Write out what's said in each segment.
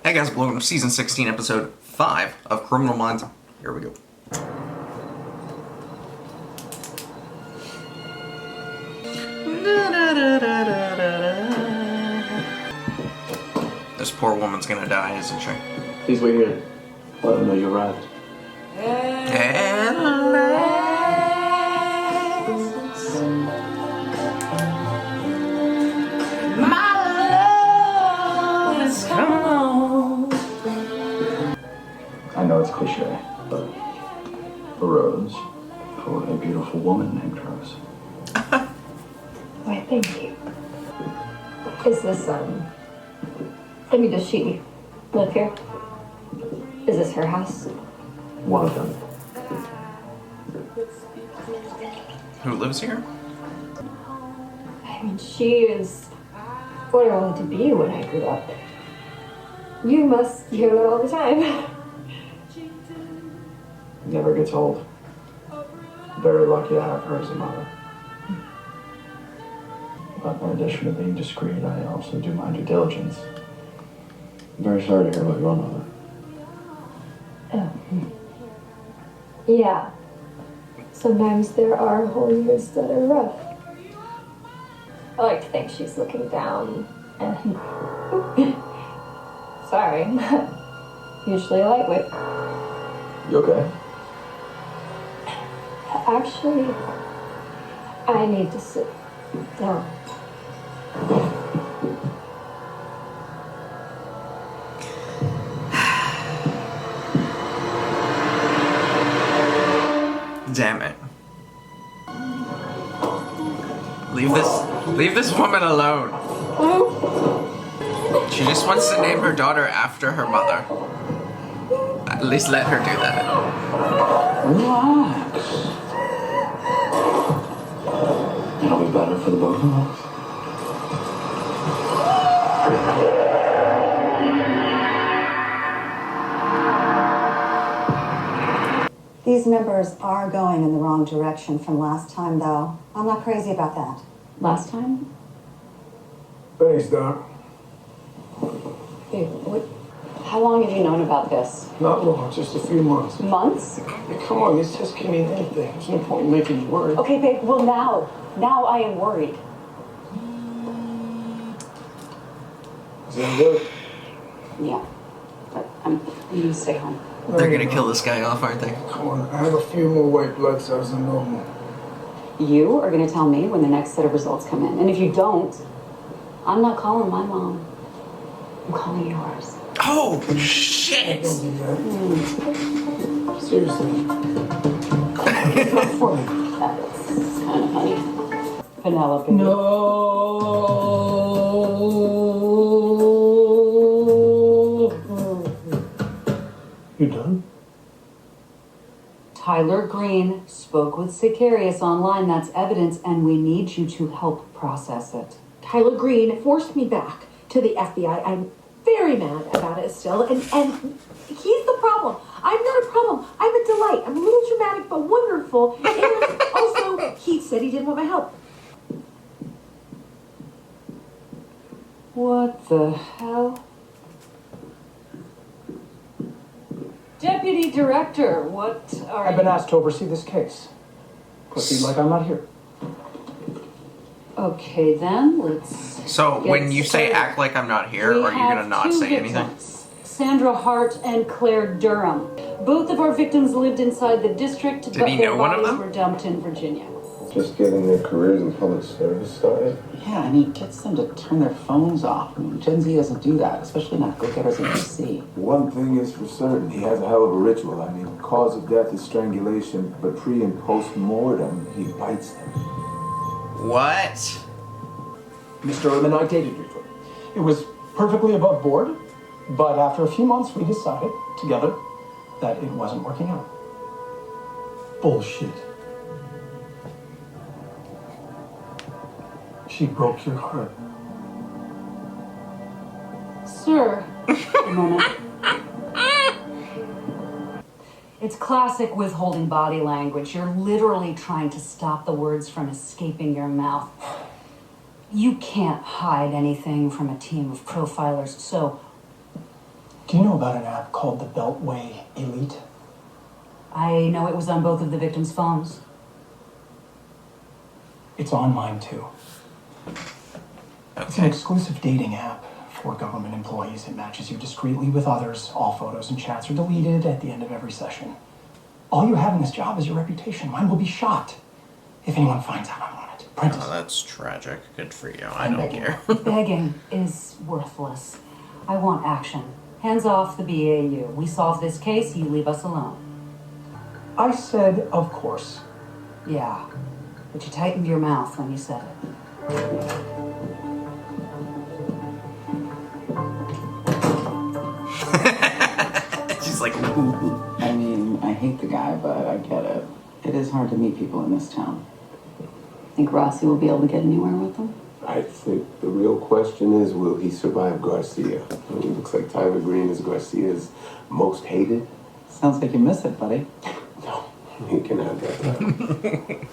Hey guys, welcome to Season 16, Episode 5 of Criminal Minds. Here we go. This poor woman's gonna die, isn't she? Please wait here. Let them know you arrived. I know it's cliche, but a rose for a beautiful woman named Rose. Why, thank you. Is this, I mean, does she live here? Is this her house? One of them. Who lives here? I mean, she is what I wanted to be when I grew up. You must hear that all the time. Never gets old. Very lucky to have her as a mother. But in addition to being discreet, I also do my due diligence. I'm very sorry to hear about your mother. Yeah. Sometimes there are whole years that are rough. I like to think she's looking down and... Sorry. Usually a lightweight. You okay? Actually, I need to sit down. Damn it. Leave this woman alone. She just wants to name her daughter after her mother. At least let her do that. Relax. It'll be better for the both of us. These numbers are going in the wrong direction from last time, though. I'm not crazy about that. Last time? Thanks, Doc. Hey, how long have you known about this? Not long, just a few months. Months? Hey, come on, these tests can mean anything. There's no point in making you worried. Okay, babe, well now I am worried. Is that good? Yeah, but I'm gonna stay home. They're gonna kill this guy off, aren't they? Come on, I have a few more white blood cells than normal. You are gonna tell me when the next set of results come in. And if you don't, I'm not calling my mom. I'm calling yours. Oh, shit! Don't do that. Seriously. Not funny. That's kind of funny. Penelope. You done? Tyler Green spoke with Sicarius online. That's evidence, and we need you to help process it. Tyler Green forced me back to the FBI. I'm very mad about it still, and he's the problem. I'm not a problem. I'm a delight. I'm a little dramatic, but wonderful. And also, he said he didn't want my help. What the hell? Deputy Director, what are I've been asked to oversee this case. Proceed like I'm not here. Okay, then, let's... So, when get you say started. act like I'm not here, We are you have gonna not two say anything? victims, Sandra Hart and Claire Durham. Both of our victims lived inside the district, Did but he their know one of bodies them? were dumped in Virginia. Just getting their careers in public service started. Yeah, and he gets them to turn their phones off. I mean, Gen Z doesn't do that, especially not go-getters in DC. One thing is for certain, he has a hell of a ritual. I mean, cause of death is strangulation, but pre and post-mortem, he bites them. What? Mr. Ehrman, I dated you. It was perfectly above board, but after a few months, we decided together that it wasn't working out. Bullshit. She broke your heart. Sir, a moment. It's classic withholding body language. You're literally trying to stop the words from escaping your mouth. You can't hide anything from a team of profilers, so Do you know about an app called the Beltway Elite? I know it was on both of the victims' phones. It's on mine too. It's an exclusive dating app for government employees. It matches you discreetly with others. All photos and chats are deleted at the end of every session. All you have in this job is your reputation. Mine will be shot if anyone finds out I'm on it. Prentice. Oh, that's tragic. Good for you. I don't care. Begging is worthless. I want action. Hands off the BAU. We solve this case, you leave us alone. I said, of course. Yeah, but you tightened your mouth when you said it. She's like, ooh. I mean, I hate the guy, but I get it. It is hard to meet people in this town. Think Rossi will be able to get anywhere with them? I think the real question is, will he survive Garcia? I mean, it looks like Tyler Green is Garcia's most hated. Sounds like you miss it, buddy. No, he can have that.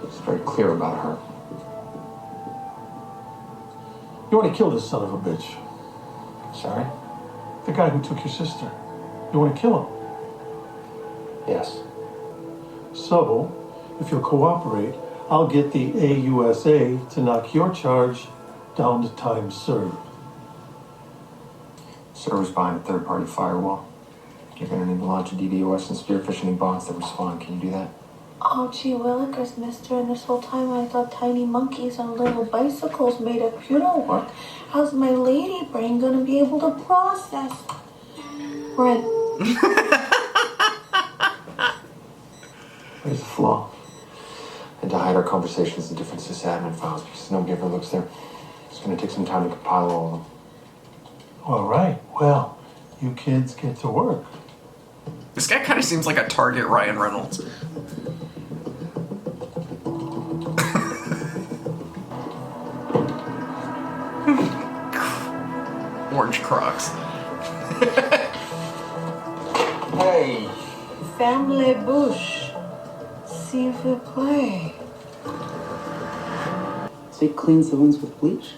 It's very clear about her. You want to kill this son of a bitch. Sorry? The guy who took your sister. You want to kill him. Yes. So, if you'll cooperate, I'll get the AUSA to knock your charge down to time served. Servers behind a third-party firewall. You're gonna need to launch a DDoS and spearfish any bots that respond. Can you do that? Oh, gee willikers, mister, and this whole time I thought tiny monkeys on little bicycles made a computer work. How's my lady brain gonna be able to process? Right. There's a flaw. And to hide our conversations in different sysadmin files because nobody ever looks there. It's gonna take some time to compile all of them. All right, well, you kids get to work. This guy kind of seems like a target Ryan Reynolds. Orange Crocs. Hey! Family bush. S'il vous plaît. So you cleans the wounds with bleach?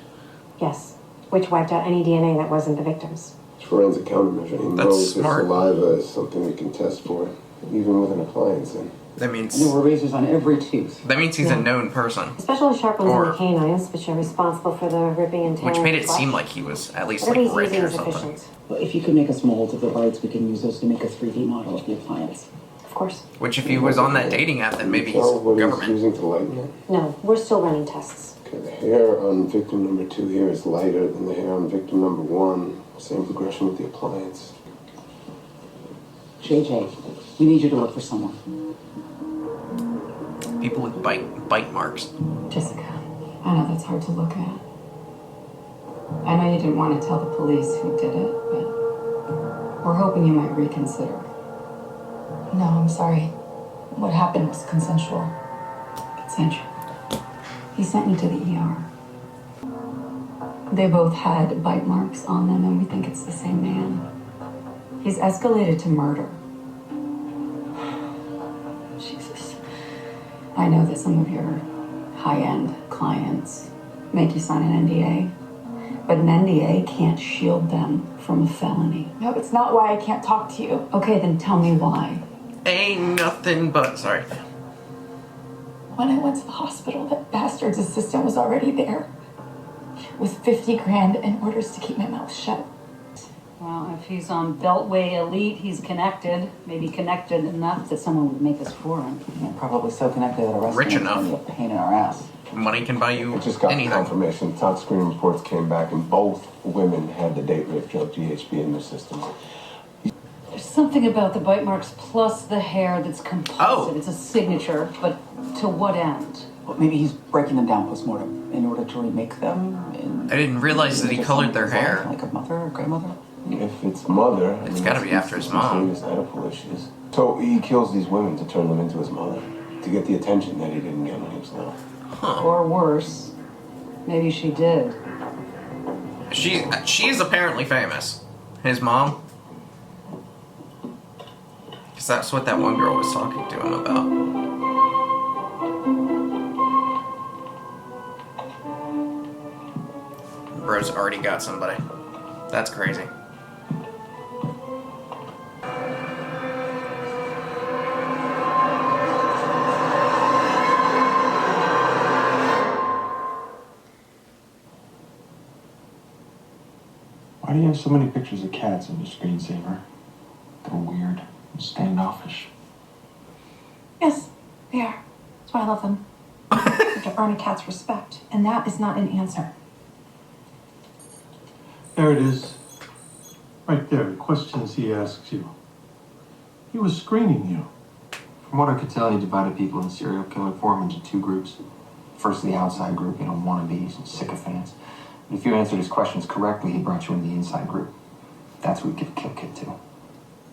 Yes, which wiped out any DNA that wasn't the victim's. Forensic countermeasure. He That's knows smart. his saliva is something we can test for, even with an appliance in. That means And there were razors on every tooth. that means he's a known person, Especially sharp ones Or- in the canines, which are responsible for the ripping and tearing. which made of it flesh. seem like he was at least Whatever like he's rich using or is something. efficient. Well, if you can make us molds of the lights, we can use those to make a 3D model of the appliance. Of course. Which, if he was on that dating app, then maybe he's Tell what he's government. using to lighten it. No, we're still running tests. Okay, the hair on victim number 2 here is lighter than the hair on victim number 1. Same progression with the appliance. JJ, we need you to look for someone. People with bite marks. Jessica, I know that's hard to look at. I know you didn't want to tell the police who did it, but we're hoping you might reconsider. No, I'm sorry. What happened was consensual. Consensual. He sent me to the ER. They both had bite marks on them, and we think it's the same man. He's escalated to murder. Jesus. I know that some of your high-end clients make you sign an NDA, but an NDA can't shield them from a felony. No, it's not why I can't talk to you. Okay, then tell me why. Ain't nothing but sorry. When I went to the hospital, that bastard's assistant was already there with 50 grand and orders to keep my mouth shut. Well, if he's on Beltway Elite, he's connected. Maybe connected enough that someone would make this for him. Yeah, probably so connected that arresting Rich him enough. is gonna be a pain in our ass. Money can buy you I just got anything. confirmation. Top screen reports came back, and both women had the date rape drug GHB in their system. There's something about the bite marks plus the hair that's composite. Oh. It's a signature, but to what end? Well, maybe he's breaking them down post-mortem in order to remake them. I didn't realize that he colored their hair. Like a mother or grandmother. If it's mother, It's gotta be after his mom. Serious medical issues. So he kills these women to turn them into his mother, to get the attention that he didn't get when he was little. Or worse, maybe she did. She's apparently famous. His mom. Because that's what that one girl was talking to him about. Bro's already got somebody. That's crazy. Why do you have so many pictures of cats in your screensaver? They're weird and standoffish. Yes, they are. That's why I love them. To earn a cat's respect, and that is not an answer. There it is. Right there, the questions he asks you. He was screening you. From what I could tell, he divided people in serial killer form into two groups. First, the outside group, wannabes and sycophants. And if you answered his questions correctly, he brought you in the inside group. That's who he'd give a kill kit to.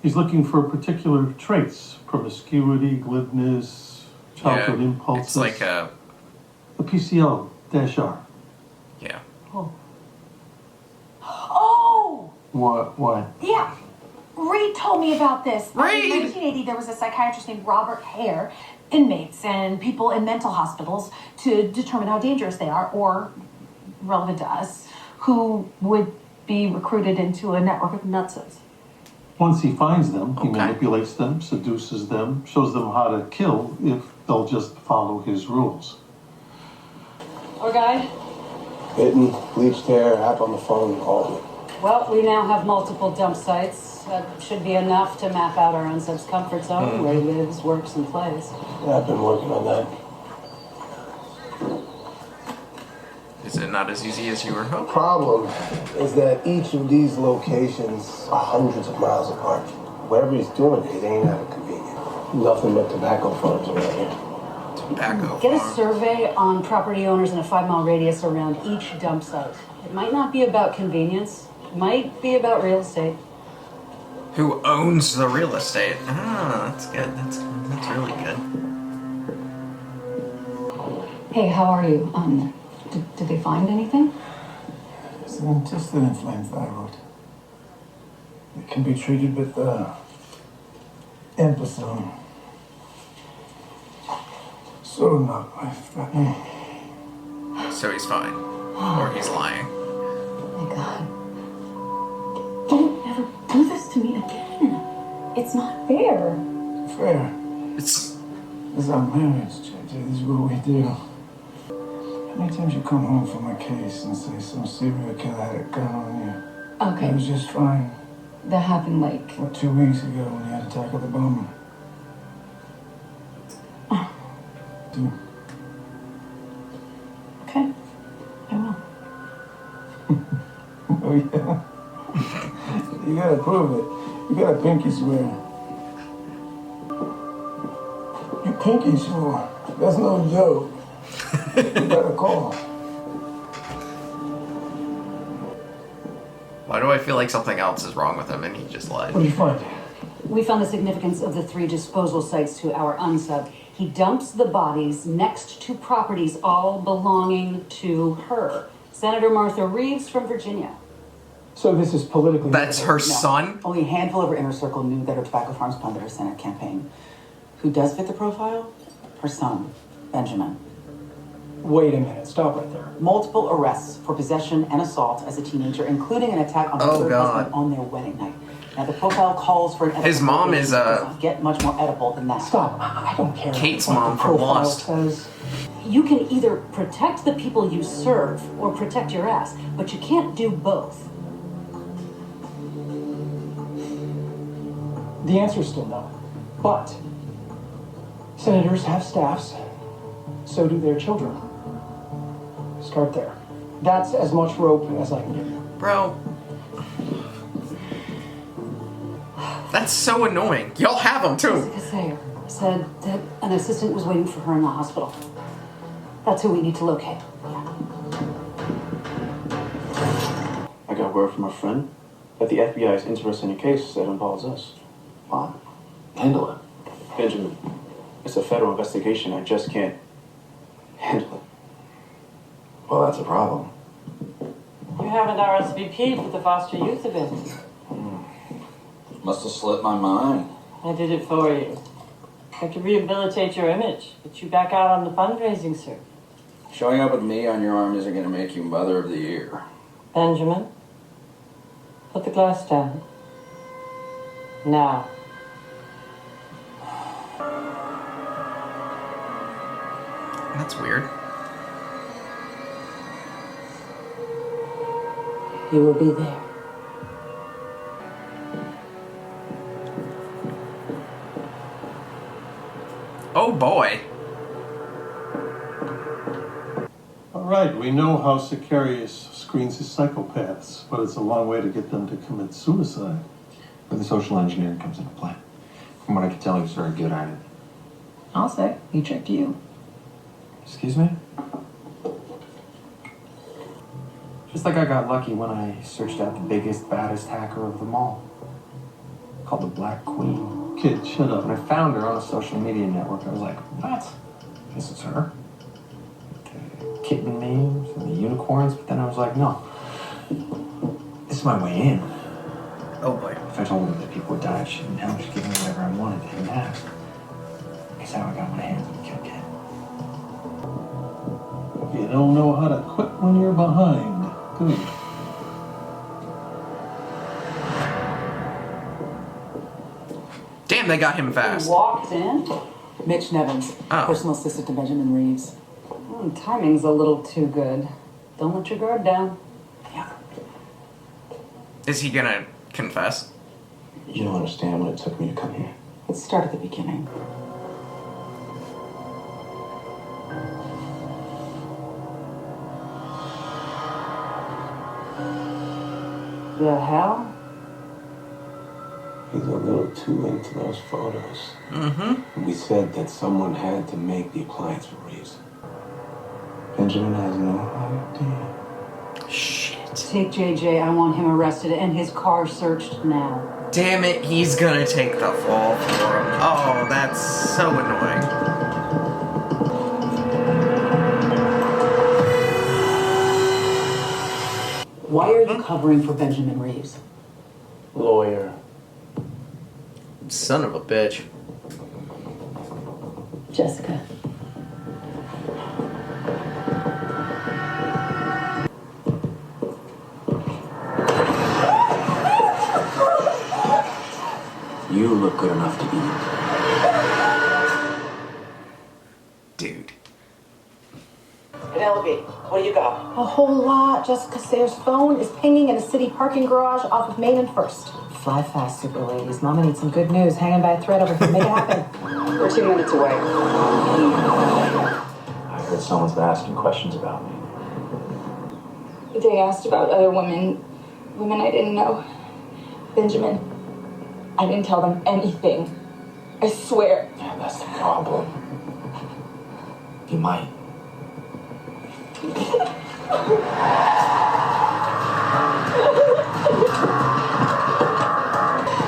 He's looking for particular traits: promiscuity, glibness, childhood impulses. It's like a... The PCL-R. Yeah. Oh! What? Yeah. Reed told me about this. Reed! In 1980, there was a psychiatrist named Robert Hare, inmates and people in mental hospitals to determine how dangerous they are, or relevant to us, who would be recruited into a network of nutsons. Once he finds them, he manipulates them, seduces them, shows them how to kill if they'll just follow his rules. Our guide? Bitten, bleached hair, app on the phone, all of it. Well, we now have multiple dump sites. That should be enough to map out our unsub's comfort zone, where he lives, works, and plays. Yeah, I've been working on that. Is it not as easy as you were hoping? The problem is that each of these locations are hundreds of miles apart. Wherever he's doing it ain't that convenient. Nothing but tobacco farms around here. Tobacco Get a farm. survey on property owners in a 5-mile radius around each dump site. It might not be about convenience. It might be about real estate. Who owns the real estate? Ah, that's good. That's really good. Hey, how are you? Did they find anything? It's an intestine-inflamed thyroid. It can be treated with ampicillin. So not life-threatening. So he's fine. Or he's lying. Oh my God. Don't ever do this to me again. It's not fair. Fair. It's... This is our marriage, JJ. This is what we do. How many times you come home from a case and say some serial killer had a gun on you? Okay. It was just fine. That happened like... What, 2 weeks ago when you had to tackle the bomber? Do. Okay, I will. Oh, yeah? You gotta prove it. You gotta pinky swear. You pinky swore. That's no joke. You gotta call. Why do I feel like something else is wrong with him and he just lied? What did you find? We found the significance of the 3 disposal sites to our unsub. He dumps the bodies next to properties all belonging to her. Senator Martha Reeves from Virginia. So this is politically... That's her son? Only a handful of her inner circle knew that her tobacco farms funded her Senate campaign. Who does fit the profile? Her son, Benjamin. Wait a minute, stop right there. Multiple arrests for possession and assault as a teenager, including an attack on her third husband on their wedding night. Now the profile calls for an... His mom is get much more edible than that. Stop, I don't care. Kate's mom from Lost. Says. You can either protect the people you serve or protect your ass, but you can't do both. The answer's still no. But senators have staffs, so do their children. Start there. That's as much rope as I can give you. Bro. That's so annoying. Y'all have them too. Jessica Sayer said that an assistant was waiting for her in the hospital. That's who we need to locate. I got word from a friend that the FBI is interested in a case that involves us. What? Handle it. Benjamin, it's a federal investigation. I just can't handle it. Well, that's a problem. You haven't RSVP'd for the foster youth event. Must have slipped my mind. I did it for you. I could rehabilitate your image, get you back out on the fundraising circuit. Showing up with me on your arm isn't going to make you Mother of the Year. Benjamin, put the glass down. Now. That's weird. You will be there. Oh boy. All right, we know how Sicarius screens his psychopaths, but it's a long way to get them to commit suicide. But the social engineering comes into play. From what I can tell, he was very good at it. I'll say, he tricked you. Excuse me? Just like I got lucky when I searched out the biggest, baddest hacker of them all. Called the Black Queen. Kid, shut up. When I found her on a social media network, I was like, what? This is her. The kitten names and the unicorns, but then I was like, no. This is my way in. Oh boy. If I told her that people would die, she didn't have to give me whatever I wanted and that. That's how I got my hands on the kill kit. You don't know how to quit when you're behind, do you? Damn, they got him fast. Walked in? Mitch Nevins, personal assistant to Benjamin Reeves. Timing's a little too good. Don't let your guard down. Is he gonna confess? You don't understand what it took me to come here. Let's start at the beginning. The hell? He's a little too into those photos. Mm-hmm. We said that someone had to make the appliance for Reeves. Benjamin has no idea. Shit. Take JJ. I want him arrested and his car searched now. Damn it, he's gonna take the fall for him. Oh, that's so annoying. Why are you covering for Benjamin Reeves? Lawyer. Son of a bitch. Jessica. You look good enough to be Dude. Penelope, what do you got? A whole lot. Jessica Sayre's phone is pinging in a city parking garage off of Main and First. Fly fast, super ladies. Mama needs some good news. Hanging by a thread over here. Make it happen. We're 2 minutes away. I heard someone's been asking questions about me. They asked about other women I didn't know. Benjamin, I didn't tell them anything. I swear. Yeah, that's the problem. You might.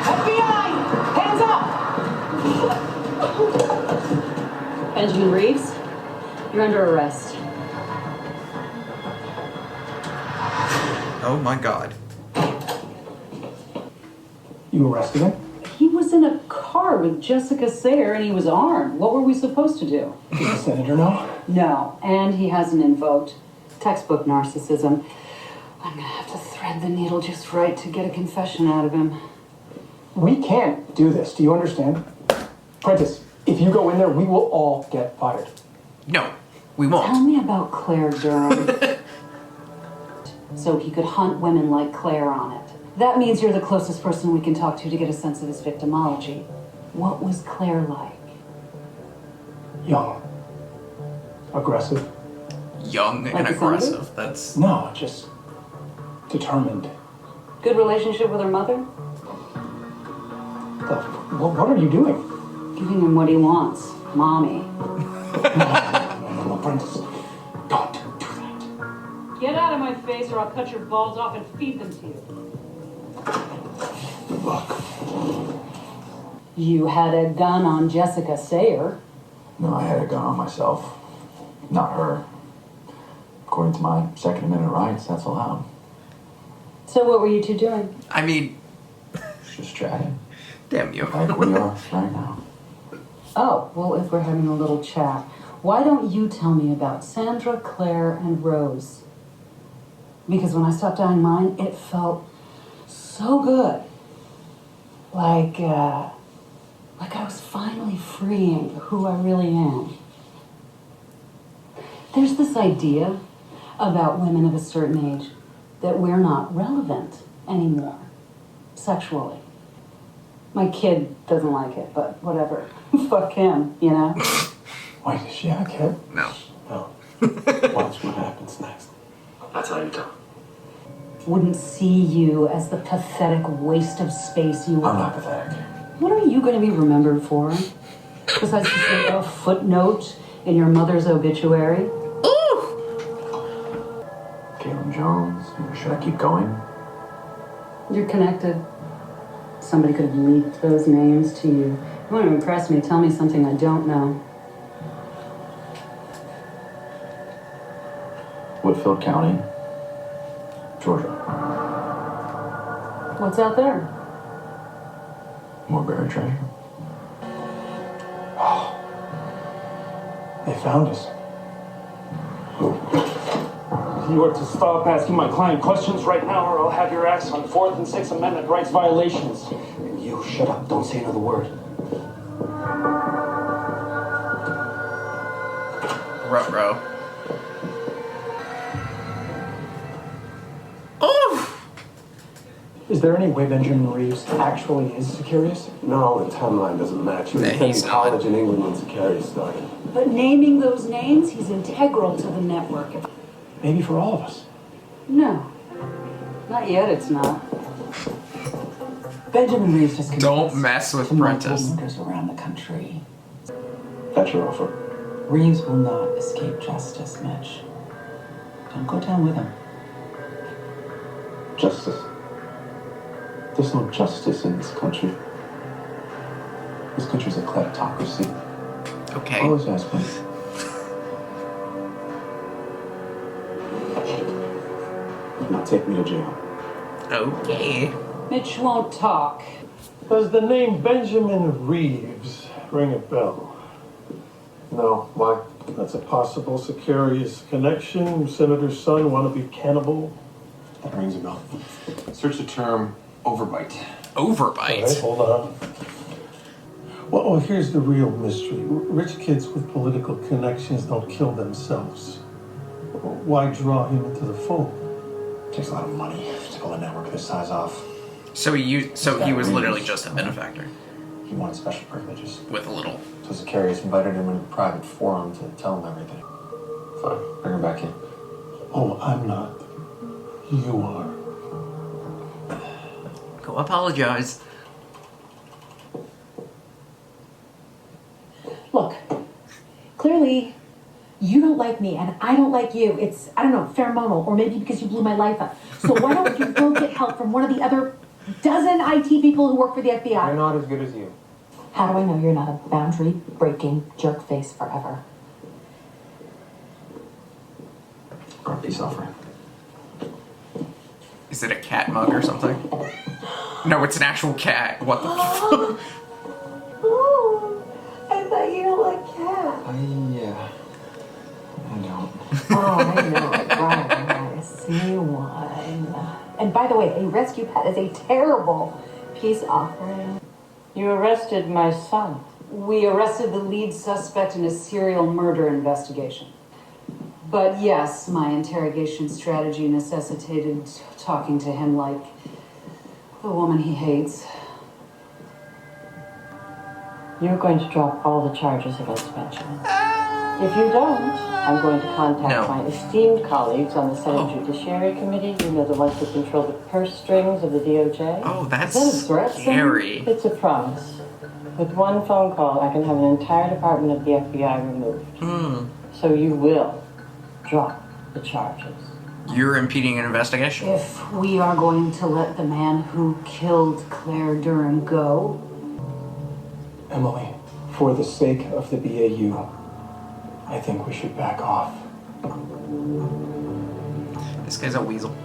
FBI! Hands up! Benjamin Reeves, you're under arrest. Oh my god. You arrested him? He was in a car with Jessica Sayre and he was armed. What were we supposed to do? Does the senator know? No, and he hasn't invoked. Textbook narcissism. I'm gonna have to thread the needle just right to get a confession out of him. We can't do this. Do you understand? Prentice, if you go in there, we will all get fired. No, we won't. Tell me about Claire Durham. So he could hunt women like Claire on it. That means you're the closest person we can talk to get a sense of his victimology. What was Claire like? Young. Aggressive. Young Like and his mother? aggressive. That's... No, just determined. Good relationship with her mother? What are you doing? Giving him what he wants. Mommy. No, Prentice. Don't do that. Get out of my face or I'll cut your balls off and feed them to you. Look. You had a gun on Jessica Sayre. No, I had a gun on myself. Not her. According to my Second Amendment rights, that's allowed. So what were you two doing? I mean... Just chatting. Damn you. Like we are right now. Oh, well, if we're having a little chat, why don't you tell me about Sandra, Claire, and Rose? Because when I stopped dying mine, it felt so good. Like I was finally freeing who I really am. There's this idea about women of a certain age that we're not relevant anymore, sexually. My kid doesn't like it, but whatever. Fuck him, you know? Wait, is she have a kid? No. No. Watch what happens next. That's how you tell. Wouldn't see you as the pathetic waste of space you are. I'm not pathetic. What are you going to be remembered for? Besides just a footnote in your mother's obituary? Caleb Jones. Should I keep going? You're connected. Somebody could have leaked those names to you. You want to impress me, tell me something I don't know. Whitfield County, Georgia. What's out there? More buried treasure. Oh. They found us. You are to stop asking my client questions right now, or I'll have your ass on 4th and 6th Amendment rights violations. And you, shut up. Don't say another word. Ruh-roh. Oh! Is there any way Benjamin Reeves actually is Sicarius? No, the timeline doesn't match. He was attending college in England when Sicarius started. But naming those names, he's integral to the network. Maybe for all of us. No. Not yet, it's not. Benjamin Reeves has Don't mess with Prentice. murders around the country. That's your offer. Reeves will not escape justice, Mitch. Don't go down with him. Justice. There's no justice in this country. This country's a kleptocracy. Okay. Always has been. Now take me to jail. Okay. Mitch won't talk. Does the name Benjamin Reeves ring a bell? No, why? That's a possible Sicarius connection. Senator's son, wannabe cannibal. That rings a bell. Search the term overbite. Overbite? Okay, hold on. Well, here's the real mystery. Rich kids with political connections don't kill themselves. Why draw him into the fold? It takes a lot of money to pull a network this size off. So he was literally just a benefactor. He wanted special privileges. With a little. So Sicarius invited him in a private forum to tell him everything. Fine, bring him back in. Oh, I'm not. You are. Go apologize. Look, clearly you don't like me and I don't like you. It's, I don't know, pheromonal, or maybe because you blew my life up. So why don't you go get help from one of the other dozen IT people who work for the FBI? They're not as good as you. How do I know you're not a boundary-breaking jerk face forever? Or a peace offering. Is it a cat mug or something? No, it's an actual cat. What the fuck? Oh, I thought you don't like cats. I don't. Oh, I know. Right, I see one. And by the way, a rescue pet is a terrible peace offering. You arrested my son. We arrested the lead suspect in a serial murder investigation. But yes, my interrogation strategy necessitated talking to him like the woman he hates. You're going to drop all the charges against Benjamin. If you don't, I'm going to contact my esteemed colleagues on the Senate Judiciary Committee. You know, the ones who control the purse strings of the DOJ. Oh, that's Is that a threat, scary. son? It's a promise. With one phone call, I can have an entire department of the FBI removed. So you will drop the charges. You're impeding an investigation. If we are going to let the man who killed Claire Durham go... Emily, for the sake of the BAU, I think we should back off. This guy's a weasel.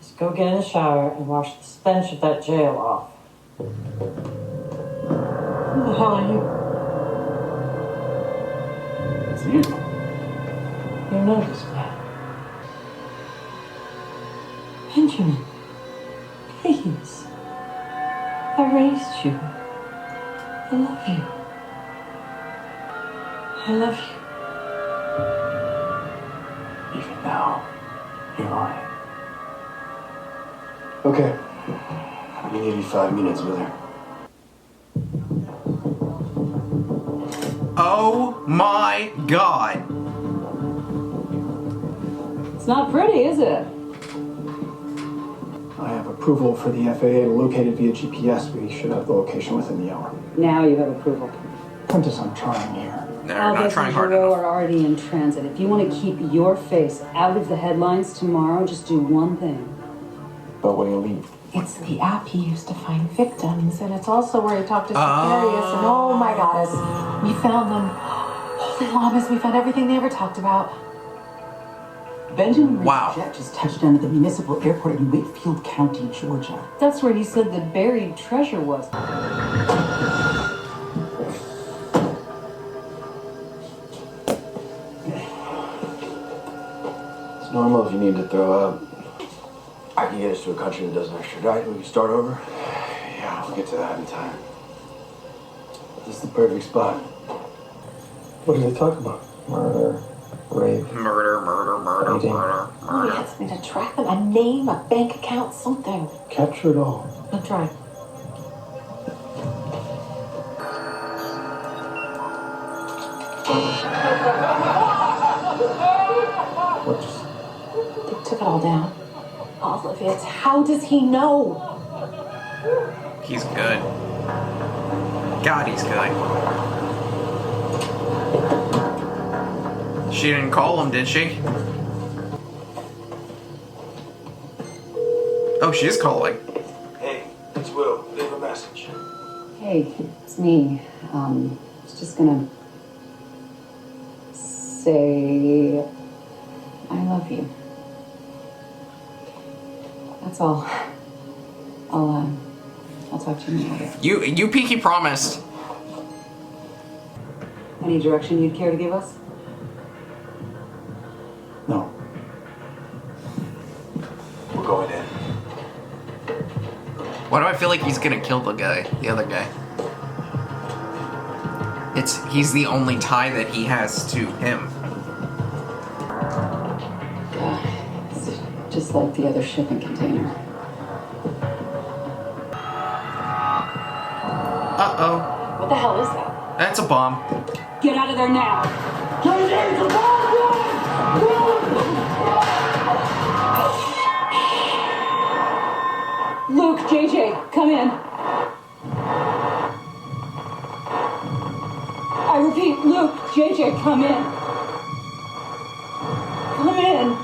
Just go get in the shower and wash the stench of that jail off. Who the hell are you? It's you. You know this man. Benjamin, please. I raised you. I love you. I love you. Even now, you're on it. Okay. We give you 5 minutes with her. Oh my god. It's not pretty, is it? I have approval for the FAA to locate it via GPS. We should have the location within the hour. Now you have approval. Prentice, I'm trying here. No, you're not trying hard Bureau enough. are already in transit. If you want to keep your face out of the headlines tomorrow, just do one thing. But when you leave? It's the app he used to find victims, and it's also where he talked to Sicarius, and oh my goddess, we found them. Holy llamas, we found everything they ever talked about. Benjamin Reeves' jet just touched down at the municipal airport in Whitfield County, Georgia. That's where he said the buried treasure was. It's normal if you need to throw up. I can get us to a country that doesn't extradite. We can start over. Yeah, we'll get to that in time. This is the perfect spot. What did they talk about? Murder, rape. Murder. Oh, he asked me to track them. A name, a bank account, something. Capture it all. I'll try. What just... They took it all down. All of it. How does he know? He's good. God, he's good. She didn't call him, did she? Oh, she is calling. Hey, it's Will. Leave a message. Hey, it's me. I was just gonna say I love you. That's all. I'll talk to you later. You pinky promised. Any direction you'd care to give us? No. We're going in. Why do I feel like he's gonna kill the other guy? He's the only tie that he has to him. It's just like the other shipping container. Uh-oh. What the hell is that? That's a bomb. Get out of there now! Luke, JJ, come in. I repeat, Luke, JJ, come in. Come in.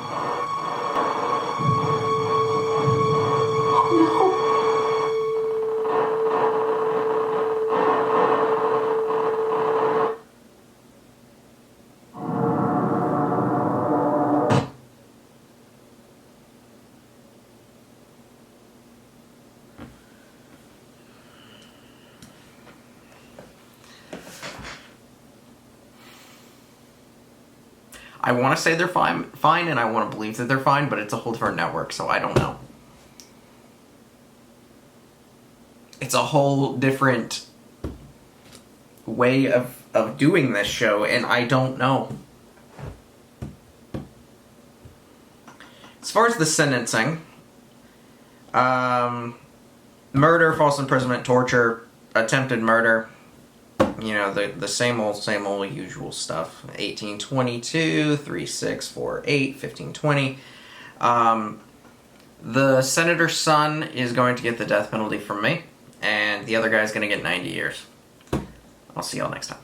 I want to say they're fine, and I want to believe that they're fine, but it's a whole different network, so I don't know. It's a whole different way of doing this show, and I don't know. As far as the sentencing, murder, false imprisonment, torture, attempted murder, you know, the same old usual stuff. 1822, 3648, 1520. The senator's son is going to get the death penalty from me, and the other guy's going to get 90 years. I'll see y'all next time.